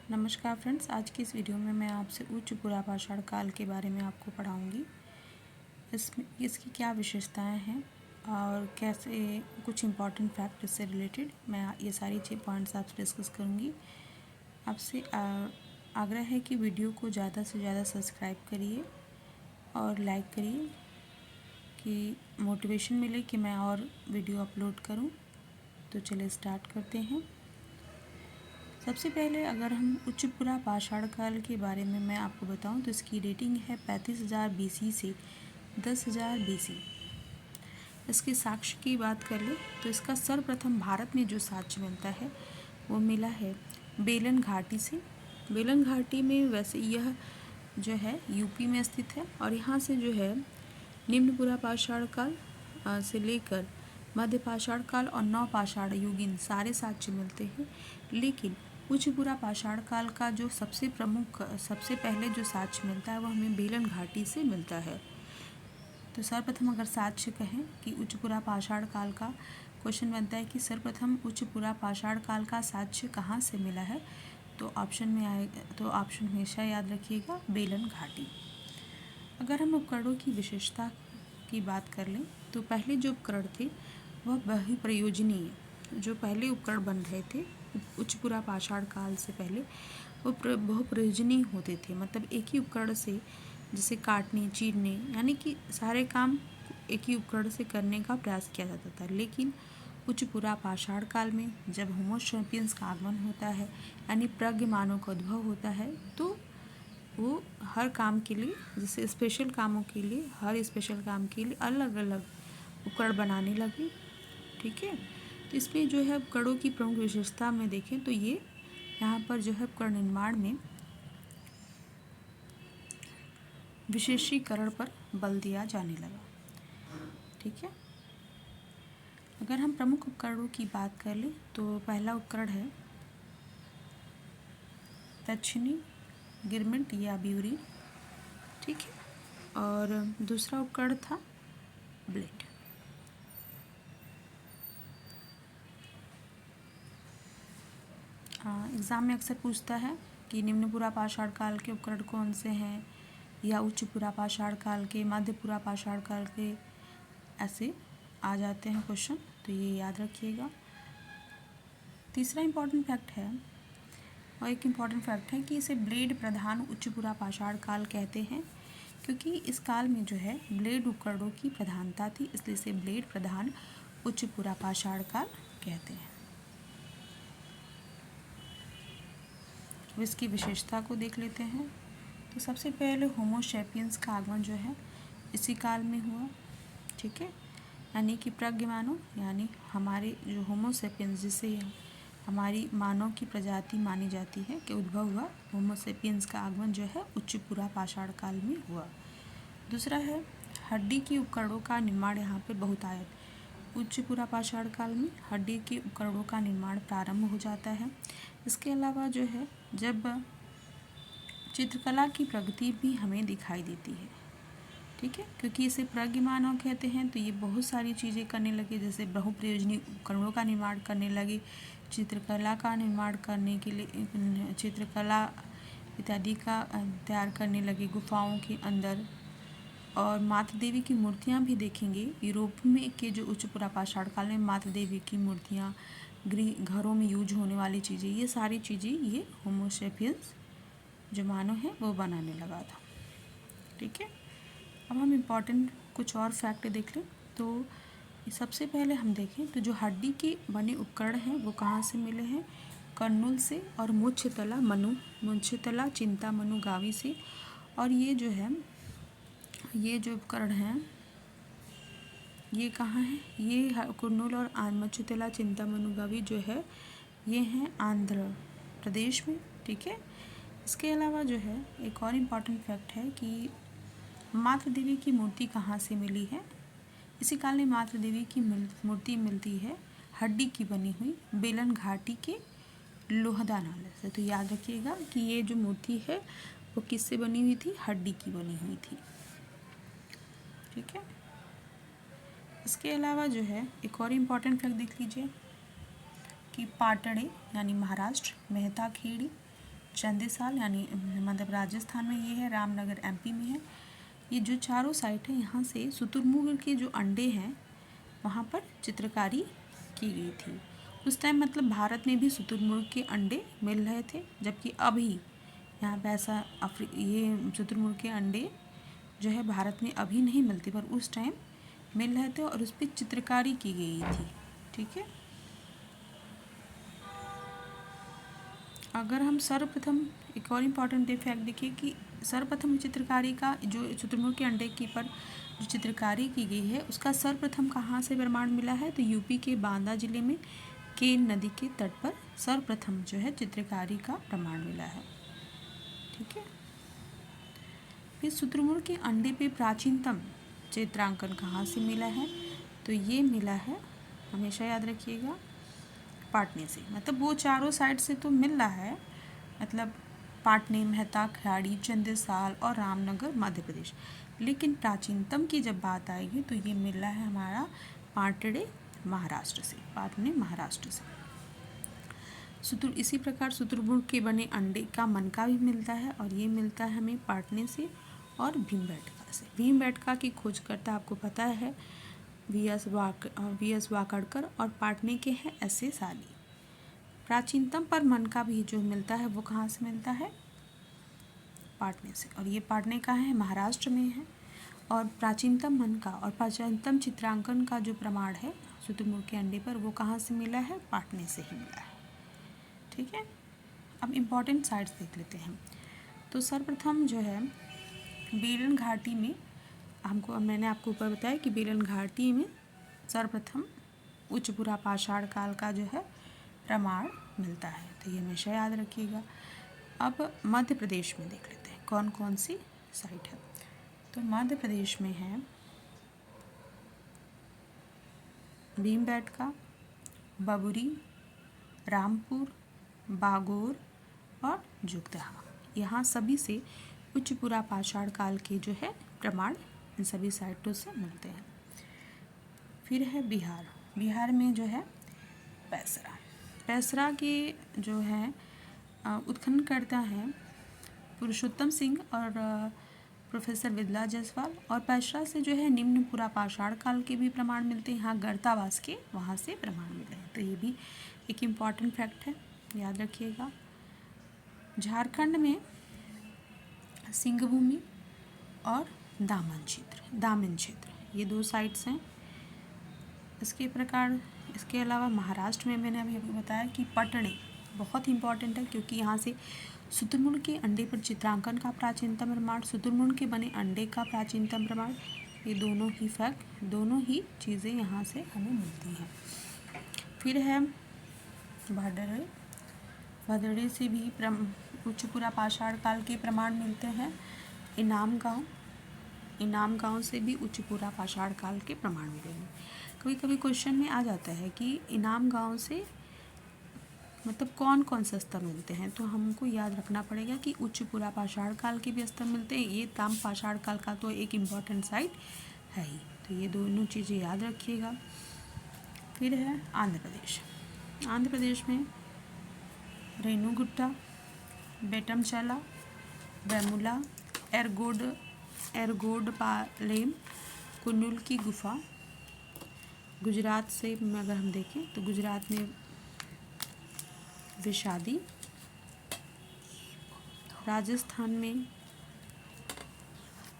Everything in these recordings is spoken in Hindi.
नमस्कार फ्रेंड्स, आज की इस वीडियो में मैं आपसे उच्च पुरापाषाण काल के बारे में आपको पढ़ाऊंगी। इसमें इसकी क्या विशेषताएं हैं और कैसे कुछ इम्पॉर्टेंट फैक्ट इससे रिलेटेड मैं ये सारी पॉइंट्स आपसे डिस्कस करूंगी। आपसे आग्रह है कि वीडियो को ज़्यादा से ज़्यादा सब्सक्राइब करिए और लाइक करिए कि मोटिवेशन मिले कि मैं और वीडियो अपलोड करूँ। तो चलिए स्टार्ट करते हैं। सबसे पहले अगर हम उच्च पुरापाषाण काल के बारे में मैं आपको बताऊं तो इसकी डेटिंग है 35,000 BC से 10,000 BC। इसके साक्ष्य की बात कर ले तो इसका सर्वप्रथम भारत में जो साक्ष्य मिलता है वो मिला है बेलन घाटी से। बेलन घाटी में वैसे यह जो है यूपी में स्थित है और यहाँ से जो है निम्न पुरापाषाण काल से लेकर मध्य पाषाण काल और नवपाषाण युगीन सारे साक्ष्य मिलते हैं। लेकिन उच्च पुरापाषाण काल का जो सबसे पहले जो साक्ष्य मिलता है वह हमें बेलन घाटी से मिलता है। तो सर्वप्रथम अगर साक्ष्य कहें कि उच्च पुरापाषाण काल का क्वेश्चन बनता है कि सर्वप्रथम उच्च पुरापाषाण काल का साक्ष्य कहाँ से मिला है, तो ऑप्शन में आएगा, तो ऑप्शन हमेशा याद रखिएगा बेलन घाटी। अगर हम उपकरणों की विशेषता की बात कर लें तो पहले जो उपकरण थे वह बहुप्रयोजनीय, जो पहले उपकरण बन रहे थे उच्च पुरापाषाण काल से पहले वो बहुप्रयोजनीय होते थे। मतलब एक ही उपकरण से जैसे काटने चीरने यानी कि सारे काम एक ही उपकरण से करने का प्रयास किया जाता था। लेकिन उच्च पुरापाषाण काल में जब होमो सैपियंस का आगमन होता है यानी प्रज्ञ मानव का उद्भव होता है तो वो हर काम के लिए जैसे स्पेशल कामों के लिए हर स्पेशल काम के लिए अलग अलग उपकरण बनाने लगे। ठीक है, तो इसमें जो है उपकरणों की प्रमुख विशेषता में देखें तो ये यहाँ पर जो है उपकरण निर्माण में विशेषीकरण पर बल दिया जाने लगा। ठीक है, अगर हम प्रमुख उपकरणों की बात कर लें तो पहला उपकरण है दक्षिणी गिरमिट या ब्यूरी। ठीक है, और दूसरा उपकरण था ब्लेड। एग्ज़ाम में अक्सर पूछता है कि निम्न पुरापाषाण काल के उपकरण कौन से हैं, या उच्च पुरापाषाण काल के, मध्य पुरापाषाण काल के, ऐसे आ जाते हैं क्वेश्चन, तो ये याद रखिएगा। तीसरा इम्पॉर्टेंट फैक्ट है और एक इम्पॉर्टेंट फैक्ट है कि इसे ब्लेड प्रधान उच्च पुरापाषाण काल कहते हैं क्योंकि इस काल में जो है ब्लेड उपकरणों की प्रधानता थी, इसलिए इसे ब्लेड प्रधान उच्च पुरापाषाण काल कहते हैं। तो इसकी विशेषता को देख लेते हैं। तो सबसे पहले होमो सैपियंस का आगमन जो है इसी काल में हुआ। ठीक है, यानी कि प्रज्ञ मानव यानी हमारे जो होमो सैपियंस जिसे हमारी मानव की प्रजाति मानी जाती है कि उद्भव हुआ, होमो सैपियंस का आगमन जो है उच्च पुरापाषाण काल में हुआ। दूसरा है हड्डी के उपकरणों का निर्माण यहाँ पर बहुतायत। उच्च पुरापाषाण काल में हड्डी के उपकरणों का निर्माण प्रारंभ हो जाता है। इसके अलावा जो है जब चित्रकला की प्रगति भी हमें दिखाई देती है। ठीक है, क्योंकि इसे प्रज्ञ मानव कहते हैं तो ये बहुत सारी चीज़ें करने लगे, जैसे बहुप्रयोजनीय उपकरणों का निर्माण करने लगे, चित्रकला का निर्माण करने के लिए चित्रकला इत्यादि का तैयार करने लगे गुफाओं के अंदर। और माता देवी की मूर्तियाँ भी देखेंगे यूरोप में के जो उच्च पुरापाषाण काल में माता देवी की मूर्तियाँ, घरों में यूज होने वाली चीज़ें, ये सारी चीज़ें ये होमो सैपियंस जो मानव है वो बनाने लगा था। ठीक है, अब हम इम्पॉर्टेंट कुछ और फैक्ट देख लें। तो सबसे पहले हम देखें तो जो हड्डी के बने उपकरण हैं वो कहाँ से मिले हैं, कर्नूल से और मुंछतला चिंतामनु गावी से। और ये जो है ये जो उपकरण हैं ये कहाँ है, ये कुर्नूल और मुंछतला चिंतामनु गावी जो है ये हैं आंध्र प्रदेश में। ठीक है, इसके अलावा जो है एक और इम्पॉर्टेंट फैक्ट है कि मातृ देवी की मूर्ति कहाँ से मिली है। इसी काल में मातृ देवी की मूर्ति मिलती है हड्डी की बनी हुई बेलन घाटी के लोहदा नाले से। तो याद रखिएगा कि ये जो मूर्ति है वो किससे बनी हुई थी, हड्डी की बनी हुई थी। ठीक है, इसके अलावा जो है एक और इम्पॉर्टेंट फैक्ट देख लीजिए कि पाटड़े यानी महाराष्ट्र, मेहता खेड़ी चंदेसाल यानी मतलब राजस्थान में ये है, रामनगर एमपी में है। ये जो चारों साइट है यहाँ से शुतुरमुर्ग के जो अंडे हैं वहाँ पर चित्रकारी की गई थी। उस टाइम मतलब भारत में भी शुतुरमुर्ग के अंडे मिल रहे थे, जबकि अभी यहाँ पे ऐसा ये शुतुरमुर्ग के अंडे जो है भारत में अभी नहीं मिलते, पर उस टाइम मिल रहे थे और उस पर चित्रकारी की गई थी। ठीक है, अगर हम सर्वप्रथम एक और इम्पॉर्टेंट फैक्ट देखिए कि सर्वप्रथम चित्रकारी का जो शुतुरमुर्ग के अंडे की पर जो चित्रकारी की गई है उसका सर्वप्रथम कहाँ से प्रमाण मिला है, तो यूपी के बांदा जिले में केन नदी के तट पर सर्वप्रथम जो है चित्रकारी का प्रमाण मिला है। ठीक है, फिर शुतुरमुर्ग के अंडे पे प्राचीनतम चित्रांकन कहाँ से मिला है, तो ये मिला है, हमेशा याद रखिएगा, पाटने से। मतलब वो चारों साइड से तो मिल रहा है, मतलब पाटने, मेहता, खियाड़ी, चंदेसाल और रामनगर मध्य प्रदेश, लेकिन प्राचीनतम की जब बात आएगी तो ये मिल रहा है हमारा पाटड़े महाराष्ट्र से, पाटने महाराष्ट्र से। इसी प्रकार शुतुरमुर्ग के बने अंडे का मनका भी मिलता है और ये मिलता है हमें पाटने से और भीमबेटका से। भीमबेटका की खोजकर्ता आपको पता है वी.एस. वाकड़कर और पाटने के हैं S.A. साली। प्राचीनतम पर मनका भी जो मिलता है वो कहाँ से मिलता है, पाटने से, और ये पाटने का है, महाराष्ट्र में है। और प्राचीनतम मनका और प्राचीनतम चित्रांकन का जो प्रमाण है शुतुरमुर्ग के अंडे पर वो कहाँ से मिला है, पाटने से ही मिला है। ठीक है, अब इम्पॉर्टेंट साइट्स देख लेते हैं। तो सर्वप्रथम जो है बेलन घाटी में, मैंने आपको ऊपर बताया कि बेलन घाटी में सर्वप्रथम उच्च पुरा पाषाण काल का जो है प्रमाण मिलता है, तो ये हमेशा याद रखिएगा। अब मध्य प्रदेश में देख लेते हैं कौन कौन सी साइट है। तो मध्य प्रदेश में है भीमबेटका, बबुरी, रामपुर, बागोर और जुगदहा। यहाँ सभी से उच्च पुरा पाषाण काल के जो है प्रमाण इन सभी साइटों से मिलते हैं। फिर है बिहार। बिहार में जो है पैसरा। पैसरा के जो है उत्खनन करता है पुरुषोत्तम सिंह और प्रोफेसर विदला जायसवाल, और पैसरा से जो है निम्न पुरा पाषाण काल के भी प्रमाण मिलते हैं। यहाँ गर्तावास के वहाँ से प्रमाण मिले हैं, तो ये भी एक इम्पॉर्टेंट फैक्ट है, याद रखिएगा। झारखंड में सिंहभूमि और दामन क्षेत्र ये दो साइट्स हैं। इसके अलावा महाराष्ट्र में मैंने अभी बताया कि पटने बहुत इंपॉर्टेंट है, क्योंकि यहाँ से शुतुरमुर्ग के अंडे पर चित्रांकन का प्राचीनतम प्रमाण, शुतुरमुर्ग के बने अंडे का प्राचीनतम प्रमाण, ये दोनों ही चीज़ें यहाँ से हमें मिलती हैं। फिर है भदरड़ी से भी उच्च पुरा पाषाण काल के प्रमाण मिलते हैं। इनाम गांव से भी उच्च पुरा पाषाण काल के प्रमाण मिलेंगे। कभी कभी क्वेश्चन में आ जाता है कि इनाम गांव से मतलब कौन कौन से स्तर मिलते हैं, तो हमको याद रखना पड़ेगा कि उच्च पुरा पाषाण काल के भी स्तर मिलते हैं। ये ताम पाषाण काल का तो एक इम्पॉर्टेंट साइट है ही, तो ये दोनों चीज़ें याद रखिएगा। फिर है आंध्र प्रदेश में रेणुगुट्टा, बेटमचला, वेमुला, एरगोडपालेम, कुन्नुल की गुफा। गुजरात से अगर हम देखें तो गुजरात में विषादी, राजस्थान में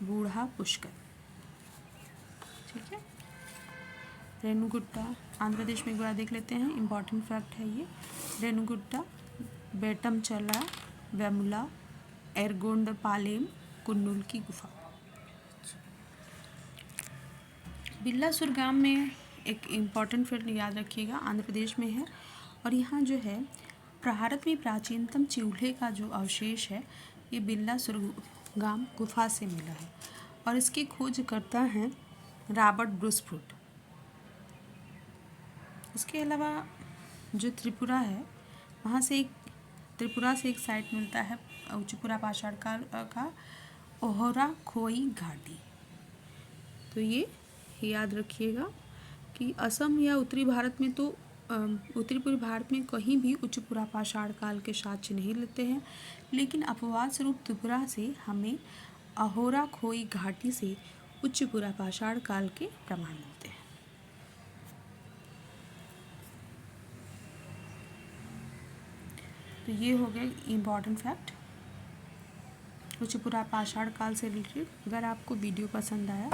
बूढ़ा पुष्कर। ठीक है, रेणुगुट्टा आंध्र प्रदेश में एक बार देख लेते हैं, इम्पॉर्टेंट फैक्ट है ये। रेणुगुट्टा, बेटमचला, वेमुला, एरगोडपालेम, कुन्नुल की गुफा। बिल्लासुर गांव में एक इम्पॉर्टेंट फैक्ट याद रखिएगा, आंध्र प्रदेश में है, और यहाँ जो है भारत में प्राचीनतम चूल्हे का जो अवशेष है ये बिल्लासुर गांव गुफा से मिला है, और इसकी खोज करता है रॉबर्ट ब्रूसफुट। इसके अलावा जो त्रिपुरा है वहाँ से त्रिपुरा से एक साइट मिलता है उच्च पुरा पाषाण काल का, ओहरा खोई घाटी। तो ये याद रखिएगा कि असम या उत्तरी भारत में तो उत्तरी पूर्वी भारत में कहीं भी उच्च पुरापाषाण काल के साक्ष्य नहीं लेते हैं, लेकिन अपवाद स्वरूप त्रिपुरा से हमें अहोरा खोई घाटी से उच्च पुरापाषाण काल के प्रमाण मिलते हैं। तो ये हो गया इम्पॉर्टेंट फैक्ट उच्च पुरापाषाण काल से रिलेटेड। अगर आपको वीडियो पसंद आया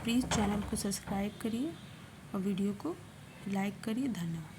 प्लीज़ चैनल को सब्सक्राइब करिए और वीडियो को लाइक करिए। धन्यवाद।